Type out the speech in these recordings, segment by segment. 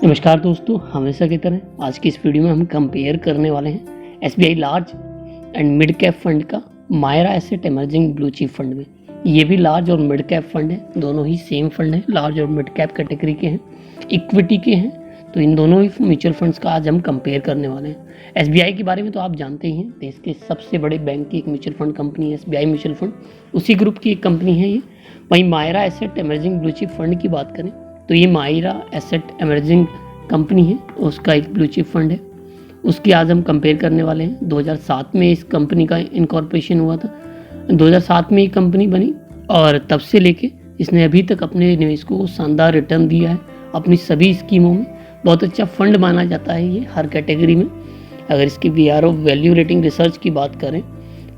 नमस्कार दोस्तों, हमेशा की तरह आज की इस वीडियो में हम कंपेयर करने वाले हैं SBI large and mid cap fund का Mirae asset emerging blue chip fund में। ये भी लार्ज और मिड कैप फंड है, दोनों ही सेम फंड है, लार्ज और मिड कैप कैटेगरी के हैं, इक्विटी के हैं। तो इन दोनों ही म्यूचुअल फंड्स का आज हम कंपेयर करने वाले हैं। एसबीआई के बारे में तो आप जानते ही हैं, देश के सबसे बड़े बैंक की एक म्यूचुअल फंड कंपनी है एसबीआई म्यूचुअल फंड, उसी ग्रुप की एक कंपनी है ये। वहीं Mirae asset emerging blue chip fund की बात करें तो ये मायरा एसेट इमर्जिंग कंपनी है, उसका एक ब्लू चिप फंड है, उसकी आज हम कंपेयर करने वाले हैं। 2007 में इस कंपनी का इनकॉर्पोरेशन हुआ था, 2007 में ये कंपनी बनी और तब से लेके इसने अभी तक अपने निवेशकों को शानदार रिटर्न दिया है अपनी सभी स्कीमों में। बहुत अच्छा फंड माना जाता है ये हर कैटेगरी में। अगर इसकी वीआरओ वैल्यू रेटिंग रिसर्च की बात करें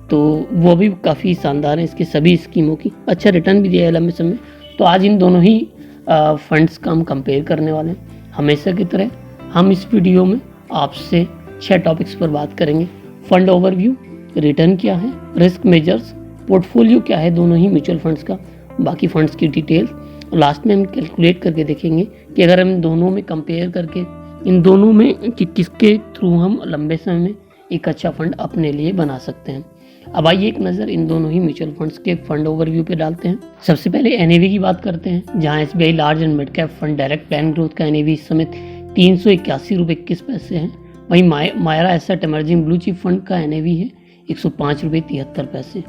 तो वो भी काफ़ी शानदार है, इसकी सभी स्कीमों की अच्छा रिटर्न भी दिया है लंबे समय। तो आज इन दोनों ही फंड्स का हम कंपेयर करने वाले हैं। हमेशा की तरह हम इस वीडियो में आपसे 6 टॉपिक्स पर बात करेंगे। फंड ओवरव्यू, रिटर्न क्या है, रिस्क मेजर्स, पोर्टफोलियो क्या है दोनों ही म्यूचुअल फंड्स का, बाकी फंड्स की डिटेल्स, और लास्ट में हम कैलकुलेट करके देखेंगे कि अगर हम दोनों में कंपेयर करके इन दोनों में कि किसके थ्रू हम लंबे समय में एक अच्छा फंड अपने लिए बना सकते हैं। अब आइए एक नज़र इन दोनों ही म्यूचुअल फंड्स के फंड ओवरव्यू पे डालते हैं। सबसे पहले एनएवी की बात करते हैं, जहां SBI large and mid cap fund direct plan growth का एनएवी इस समय 381 रुपये 21 पैसे है। वहीं Mirae asset emerging blue chip fund का एनएवी है 105 रुपये 73 पैसे।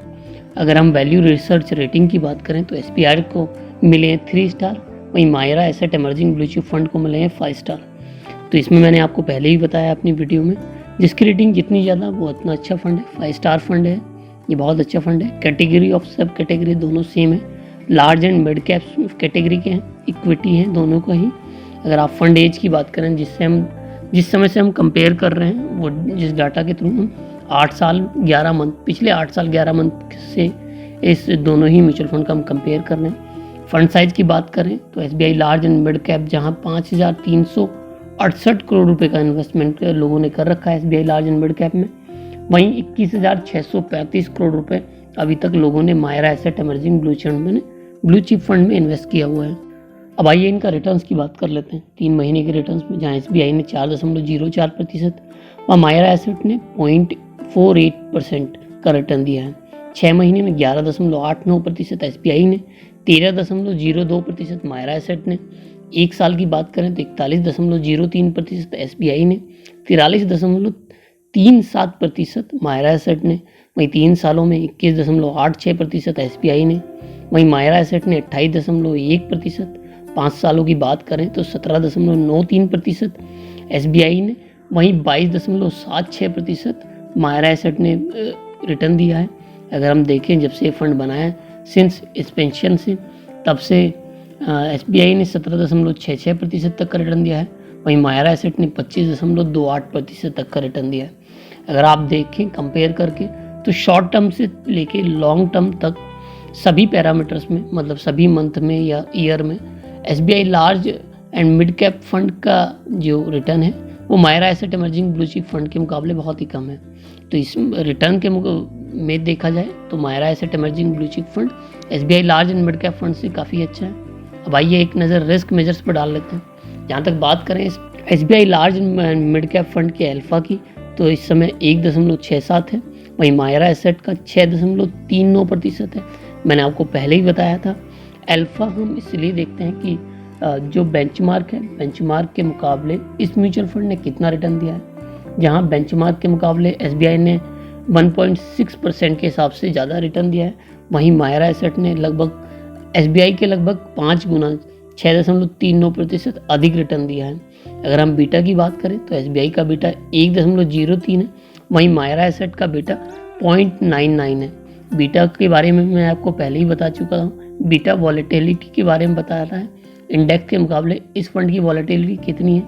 अगर हम वैल्यू रिसर्च रेटिंग की बात करें तो एसबीआई को मिले हैं 3 स्टार, वहीं Mirae asset emerging blue chip fund को मिले हैं 5 स्टार। तो इसमें मैंने आपको पहले ही बताया अपनी वीडियो में, जिसकी रेटिंग जितनी ज़्यादा वो उतना अच्छा फंड है। 5 स्टार फंड है, ये बहुत अच्छा फंड है। कैटेगरी ऑफ सब कैटेगरी दोनों सेम है, large and mid cap category के हैं, इक्विटी हैं दोनों का ही। अगर आप फंड एज की बात करें जिस समय से हम कंपेयर कर रहे हैं, वो जिस डाटा के थ्रू हम 8 साल 11 मंथ पिछले 8 साल 11 मंथ से इस दोनों ही म्यूचुअल फंड का हम कंपेयर कर रहे हैं। फंड साइज की बात करें तो SBI large and mid cap जहां 5,368 करोड़ रुपए का इन्वेस्टमेंट लोगों ने कर रखा है SBI large and mid cap में, वहीं 21,635 करोड़ रुपए अभी तक लोगों ने Mirae asset emerging blue chip fund में इन्वेस्ट किया हुआ है। अब आइए इनका रिटर्न्स की बात कर लेते हैं। 3 महीने के रिटर्न्स में जहां एसबीआई ने 4.04% व मायरा एसेट ने 0.48% का रिटर्न दिया है। 6 महीने में 11.89% एसबीआई ने, 13.02% मायरा एसेट ने। 1 साल की बात करें तो 41.03% एसबीआई ने, 43.37% मायरा एसेट ने। वहीं 3 सालों में 21.86% एसबीआई ने, वहीं मायरा एसेट ने 28.1%। 5 सालों की बात करें तो 17.93% एसबीआई ने, वहीं 22.76% मायरा एसेट ने रिटर्न दिया है। अगर हम देखें जब से ये फंड बनाया है सिंस एक्सपेंशन से, तब से एसबीआई ने 17.66% तक का रिटर्न दिया है, वहीं मायरा एसेट ने 25.28% तक का रिटर्न दिया है। अगर आप देखें कंपेयर करके तो शॉर्ट टर्म से लेके लॉन्ग टर्म तक सभी पैरामीटर्स में, मतलब सभी मंथ में या ईयर में, SBI large and mid cap fund का जो रिटर्न है वो Mirae asset emerging blue chip fund के मुकाबले बहुत ही कम है। तो इस रिटर्न के में देखा जाए तो Mirae asset emerging blue chip fund SBI large and mid cap fund से काफ़ी अच्छा है। अब आइए एक नज़र रिस्क मेजर्स पर डाल लेते हैं। जहाँ तक बात करें SBI large and mid cap fund के अल्फा की तो इस समय 1.67 है, वहीं मायरा एसेट का 6.39% है। मैंने आपको पहले ही बताया था, अल्फा हम इसलिए देखते हैं कि जो बेंचमार्क है, बेंचमार्क के मुकाबले इस म्यूचुअल फंड ने कितना रिटर्न दिया है। जहां बेंचमार्क के मुकाबले एसबीआई ने 1.6% के हिसाब से ज़्यादा रिटर्न दिया है, वहीं मायरा एसेट ने लगभग एसबीआई के लगभग 5 गुना 6.39% अधिक रिटर्न दिया है। अगर हम बीटा की बात करें तो एसबीआई का बीटा 1.03 है, वहीं मायरा एसेट का बीटा 0.99 है। बीटा के बारे में मैं आपको पहले ही बता चुका हूँ, बीटा वॉलेटिलिटी के बारे में बता रहा है। इंडेक्स के मुकाबले इस फंड की वॉलेटिलिटी कितनी है,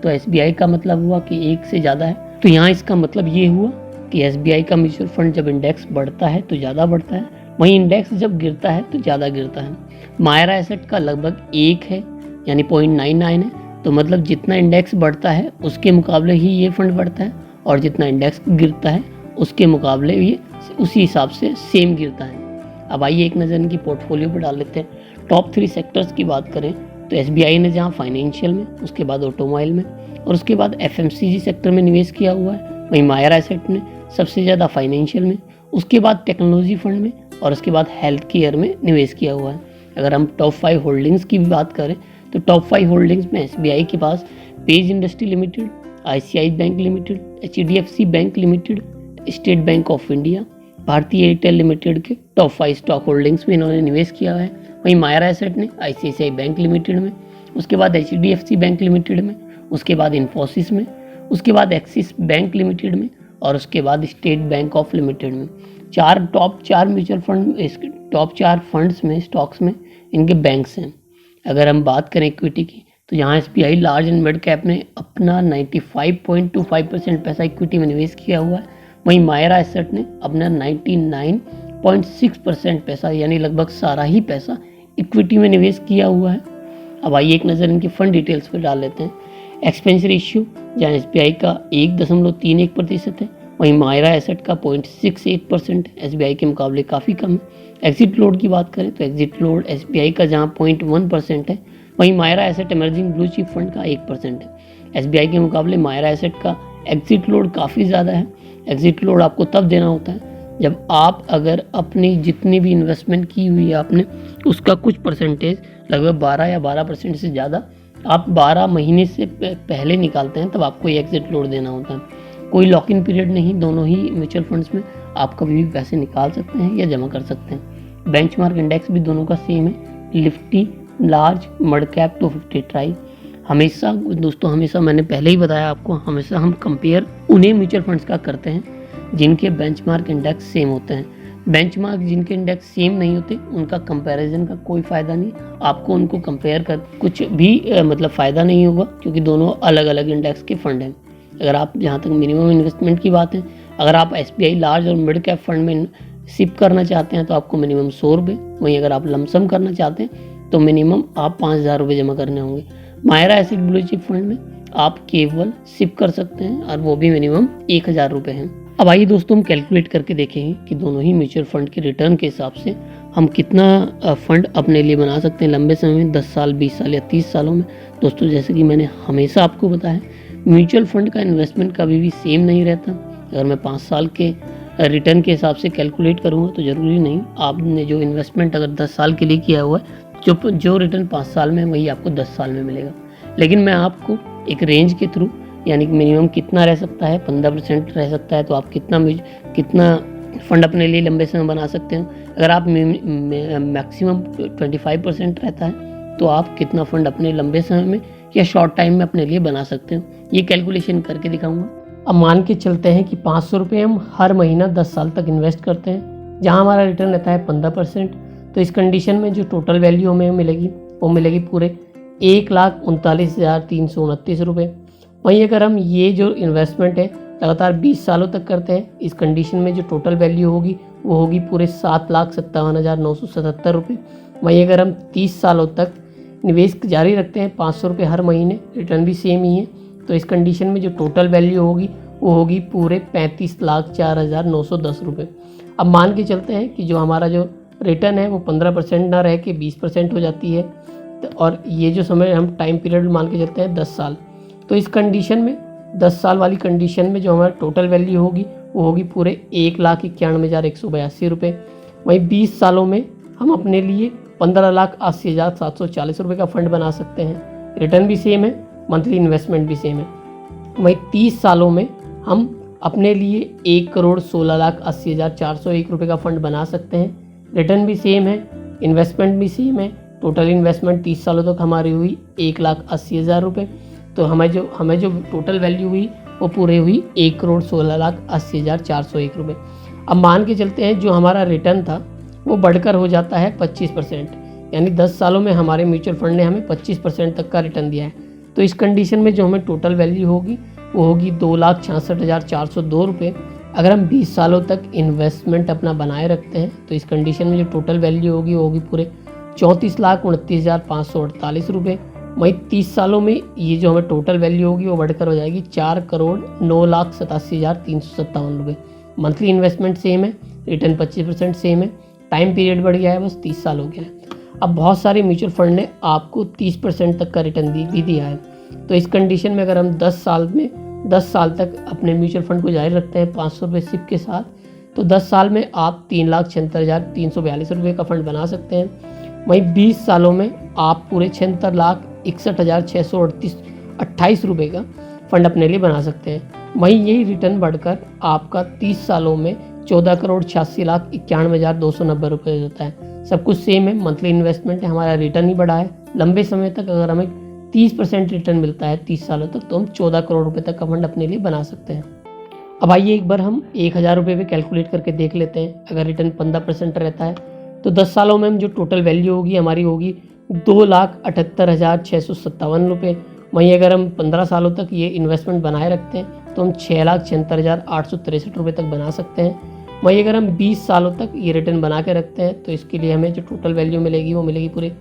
तो एसबीआई का मतलब हुआ कि 1 से ज़्यादा है। तो यहाँ इसका मतलब ये हुआ कि एसबीआई का म्यूचुअल फंड जब इंडेक्स बढ़ता है तो ज़्यादा बढ़ता है, वहीं इंडेक्स जब गिरता है तो ज़्यादा गिरता है। मायरा एसेट का लगभग 1 है, यानी 0.99 है। तो मतलब जितना इंडेक्स बढ़ता है उसके मुकाबले ही ये फंड बढ़ता है, और जितना इंडेक्स गिरता है उसके मुकाबले ये उसी हिसाब से सेम गिरता है। अब आइए एक नज़र इनकी पोर्टफोलियो पर डाल लेते हैं। टॉप 3 सेक्टर्स की बात करें तो एसबीआई ने जहाँ फाइनेंशियल में, उसके बाद ऑटोमोबाइल में और उसके बाद एफएमसीजी सेक्टर में निवेश किया हुआ है। वहीं मायरा एसेट ने सबसे ज़्यादा फाइनेंशियल में, उसके बाद टेक्नोलॉजी फंड में और उसके बाद हेल्थ केयर में निवेश किया हुआ है। अगर हम टॉप 5 होल्डिंग्स की भी बात करें तो टॉप 5 होल्डिंग्स में एसबीआई के पास page industry limited, ICI bank limited, HDFC bank limited, state bank of India, Bhartiya Airtel limited के टॉप 5 स्टॉक होल्डिंग्स में इन्होंने निवेश किया है। वहीं मायरा एसेट ने आईसीआईसीआई बैंक लिमिटेड में, उसके बाद एचडीएफसी बैंक लिमिटेड में, उसके बाद इन्फोसिस में, उसके बाद एक्सिस बैंक लिमिटेड में और उसके बाद स्टेट बैंक ऑफ लिमिटेड में। Top 4 mutual fund, top 4 funds में, स्टॉक्स में इनके बैंक्स हैं। अगर हम बात करें इक्विटी की तो यहाँ SBI large and mid cap ने अपना 95.25% पैसा इक्विटी में निवेश किया हुआ है। वहीं मायरा एसेट ने अपना 99.6% पैसा यानी लगभग सारा ही पैसा इक्विटी में निवेश किया हुआ है। अब आइए एक नज़र इनकी फंड डिटेल्स पर डाल लेते हैं। एक्सपेंस रेशियो जहाँ एसबीआई का 1.31% है, वहीं मायरा एसेट का 0.68% एसबीआई के मुकाबले काफ़ी कम है। एग्जिट लोड की बात करें तो एग्जिट लोड एसबीआई का जहाँ 0.1% है, वहीं Mirae asset emerging blue chip fund का 1% है। एसबीआई के मुकाबले मायरा एसेट का एग्जिट लोड काफ़ी ज़्यादा है। एग्जिट लोड आपको तब देना होता है जब आप अगर अपनी जितनी भी इन्वेस्टमेंट की हुई है आपने, उसका कुछ परसेंटेज लगभग 12 या 12% से ज़्यादा आप 12 महीने से पहले निकालते हैं, तब आपको ये एग्जिट लोड देना होता है। कोई लॉक इन पीरियड नहीं, दोनों ही म्यूचुअल फंड्स में आप कभी भी पैसे निकाल सकते हैं या जमा कर सकते हैं। बेंचमार्क इंडेक्स भी दोनों का सेम है, Nifty large mid cap 250 try. हमेशा दोस्तों, हमेशा मैंने पहले ही बताया आपको, हमेशा हम कंपेयर उन्हें म्यूचुअल फंड्स का करते हैं जिनके बेंचमार्क इंडेक्स सेम होते हैं। बेंचमार्क जिनके इंडेक्स सेम नहीं होते उनका कंपैरिजन का कोई फ़ायदा नहीं, आपको उनको कंपेयर कर कुछ भी मतलब फ़ायदा नहीं होगा, क्योंकि दोनों अलग अलग इंडेक्स के फंड हैं। अगर आप, जहाँ तक मिनिमम इन्वेस्टमेंट की बात है, अगर आप एसबीआई लार्ज और मिड कैप फंड में सिप करना चाहते हैं तो आपको मिनिमम 100 रुपये, वहीं अगर आप लमसम करना चाहते हैं तो मिनिमम आप 5,000 रुपये जमा करने होंगे। Mirae Asset blue chip fund में आप केवल सिप कर सकते हैं और वो भी मिनिमम 1,000 रुपये हैं। अब आइए दोस्तों हम कैलकुलेट करके देखेंगे कि दोनों ही म्यूचुअल फंड के रिटर्न के हिसाब से हम कितना फंड अपने लिए बना सकते हैं लंबे समय में, 10 साल, 20 साल या 30 सालों में। दोस्तों, जैसे कि मैंने हमेशा आपको बताया, म्यूचुअल फंड का इन्वेस्टमेंट कभी भी सेम नहीं रहता। अगर मैं 5 साल के रिटर्न के हिसाब से कैलकुलेट करूँगा तो ज़रूरी नहीं आपने जो इन्वेस्टमेंट अगर 10 साल के लिए किया हुआ है, जो रिटर्न 5 साल में वही आपको 10 साल में मिलेगा। लेकिन मैं आपको एक रेंज के थ्रू, यानी कि मिनिमम कितना रह सकता है, 15% रह सकता है, तो आप कितना फंड अपने लिए लंबे समय बना सकते हैं। अगर आप मैक्सिमम 25% रहता है तो आप कितना फंड अपने लंबे समय में या शॉर्ट टाइम में अपने लिए बना सकते हैं, ये कैलकुलेशन करके दिखाऊंगा। अब मान के चलते हैं कि 500 रुपये हम हर महीना 10 साल तक इन्वेस्ट करते हैं, जहां हमारा रिटर्न रहता है 15%। तो इस कंडीशन में जो टोटल वैल्यू हमें मिलेगी वो मिलेगी पूरे 1,39,329 रुपये। वहीं अगर हम ये जो इन्वेस्टमेंट है लगातार 20 सालों तक करते हैं, इस कंडीशन में जो टोटल वैल्यू होगी वो होगी पूरे 7,57,977 रुपये। वहीं अगर हम 30 सालों तक निवेश जारी रखते हैं 500 रुपये हर महीने, रिटर्न भी सेम ही है, तो इस कंडीशन में जो टोटल वैल्यू होगी वो होगी पूरे 35,04,910 रुपये। अब मान के चलते हैं कि जो हमारा जो रिटर्न है वो 15% ना रह के 20% हो जाती है, और ये जो समय हम टाइम पीरियड मान के चलते हैं 10 साल। तो इस कंडीशन में 10 साल वाली कंडीशन में जो हमारा टोटल वैल्यू होगी वो होगी पूरे 1,91,182 रुपये। वहीं 20 सालों में हम अपने लिए 15,80,740 रुपये का फंड बना सकते हैं। रिटर्न भी सेम है, मंथली इन्वेस्टमेंट भी सेम है। वहीं 30 सालों में हम अपने लिए 1,16,80,401 रुपये का फंड बना सकते हैं। रिटर्न भी सेम है, इन्वेस्टमेंट भी सेम है। टोटल इन्वेस्टमेंट 30 सालों तक हमारी हुई 1,80,000 रुपये। तो हमें जो टोटल वैल्यू हुई वो पूरे हुई 1,16,80,401 रुपये। अब मान के चलते हैं जो हमारा रिटर्न था वो बढ़कर हो जाता है 25%, यानी 10 सालों में हमारे म्यूचुअल फंड ने हमें 25% तक का रिटर्न दिया है। तो इस कंडीशन में जो हमें टोटल वैल्यू होगी वो होगी 2,66,402 रुपये। अगर हम 20 सालों तक इन्वेस्टमेंट अपना बनाए रखते हैं तो इस कंडीशन में जो टोटल वैल्यू होगी वो होगी पूरे 34,29,548 रुपये। वहीं 30 सालों में ये जो हमें टोटल वैल्यू होगी वो बढ़कर हो जाएगी 4,09,87,357 रुपये। मंथली इन्वेस्टमेंट सेम है, रिटर्न 25% सेम है, टाइम पीरियड बढ़ गया है, बस 30 साल हो गया है। अब बहुत सारे म्यूचुअल फंड ने आपको 30% तक का रिटर्न भी दिया है। तो इस कंडीशन में अगर हम 10 साल तक अपने म्यूचुअल फंड को जारी रखते हैं 500 रुपये सिप के साथ, तो 10 साल में आप 3,76,342 का फंड बना सकते हैं। वहीं 20 सालों में आप पूरे 76,61,628 रुपये का फंड अपने लिए बना सकते हैं। वहीं यही रिटर्न बढ़कर आपका 30 सालों में 14,86,91,290 रुपये होता है। सब कुछ सेम है, मंथली इन्वेस्टमेंट है, हमारा रिटर्न ही बढ़ा है। लंबे समय तक अगर हमें 30% रिटर्न मिलता है 30 सालों तक, तो हम 14 करोड़ रुपए तक का फंड अपने लिए बना सकते हैं। अब आइए एक बार हम 1,000 रुपये पे कैलकुलेट करके देख लेते हैं। अगर रिटर्न 15% रहता है तो 10 सालों में हम जो टोटल वैल्यू होगी हमारी होगी 2,78,657 रुपये। वहीं अगर हम 15 सालों तक ये इन्वेस्टमेंट बनाए रखते हैं तो हम 6,76,863 रुपये तक बना सकते हैं। वहीं अगर हम 20 सालों तक ये रिटर्न बना के रखते हैं तो इसके लिए हमें जो टोटल वैल्यू मिलेगी वो मिलेगी पूरे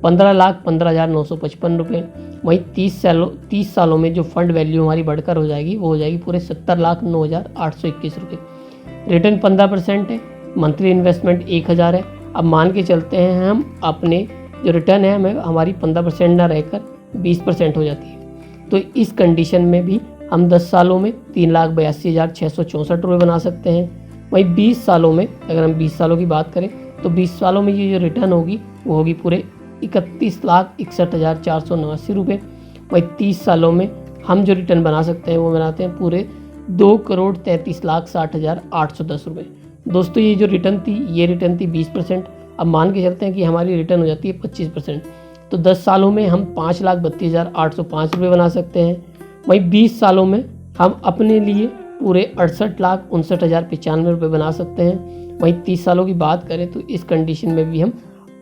15,15,955 रुपये। वहीं 30 सालों में जो फंड वैल्यू हमारी बढ़कर हो जाएगी वो हो जाएगी पूरे 70,09,821 रुपये। रिटर्न 15% है, मंथली इन्वेस्टमेंट 1,000 है। अब मान के चलते हैं हम अपने जो रिटर्न है हमें हमारी 15% ना रहकर 20% हो जाती है, तो इस कंडीशन में भी हम 10 सालों में 3,82,664 रुपये बना सकते हैं। वहीं 20 सालों में अगर हम 20 सालों की बात करें तो 20 सालों में ये जो रिटर्न होगी वो होगी पूरे 31,61,489 रुपये। वहीं 30 सालों में हम जो रिटर्न बना सकते हैं वो बनाते हैं पूरे 2,33,60,810 रुपये। दोस्तों ये जो रिटर्न थी 20%। अब मान के चलते हैं कि हमारी रिटर्न हो जाती है 25%, तो 10 सालों में हम 5,32,805 रुपये बना सकते हैं। वहीं 20 सालों में हम अपने लिए पूरे 68,59,095 रुपये बना सकते हैं। वहीं 30 सालों की बात करें तो इस कंडीशन में भी हम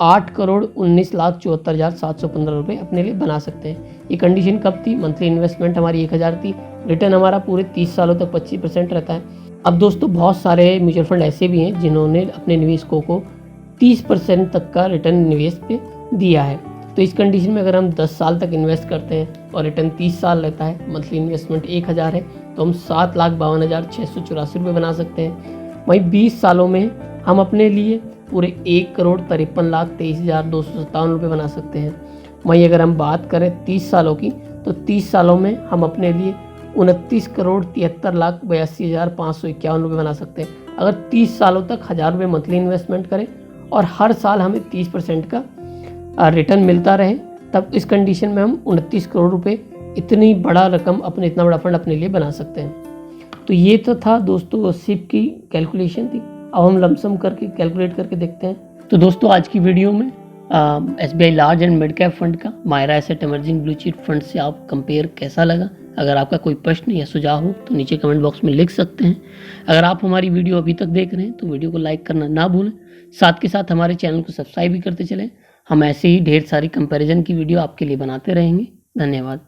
8,19,74,715 रुपये अपने लिए बना सकते हैं। ये कंडीशन कब थी? मंथली इन्वेस्टमेंट हमारी 1,000 थी, रिटर्न हमारा पूरे 30 सालों तक 25% रहता है। अब दोस्तों बहुत सारे म्यूचुअल फंड ऐसे भी हैं जिन्होंने अपने निवेशकों को 30% तक का रिटर्न निवेश पे दिया है। तो इस कंडीशन में अगर हम 10 साल तक इन्वेस्ट करते हैं और रिटर्न 30 साल रहता है, मंथली इन्वेस्टमेंट 1,000 है, तो हम 7,52,684 रुपये बना सकते हैं। वहीं 20 सालों में हम अपने लिए पूरे 1,53,23,257 रुपये बना सकते हैं। वहीं अगर हम बात करें 30 सालों की तो 30 सालों में हम अपने लिए 29,73,82,551 रुपये बना सकते हैं। अगर 30 सालों तक 1,000 रुपये मंथली इन्वेस्टमेंट करें और हर साल हमें 30% का रिटर्न मिलता रहे, तब इस कंडीशन में हम 29 करोड़ रुपए इतनी बड़ा रकम इतना बड़ा फंड अपने लिए बना सकते हैं। तो ये तो था दोस्तों सिप की कैलकुलेशन थी। अब हम लमसम करके कैलकुलेट करके देखते हैं। तो दोस्तों आज की वीडियो में SBI large and mid cap fund का Mirae asset emerging blue chip fund से आप कंपेयर कैसा लगा? अगर आपका कोई प्रश्न या सुझाव हो तो नीचे कमेंट बॉक्स में लिख सकते हैं। अगर आप हमारी वीडियो अभी तक देख रहे हैं तो वीडियो को लाइक करना ना भूलें, साथ के साथ हमारे चैनल को सब्सक्राइब भी करते चलें। हम ऐसे ही ढेर सारी कंपैरिजन की वीडियो आपके लिए बनाते रहेंगे। धन्यवाद।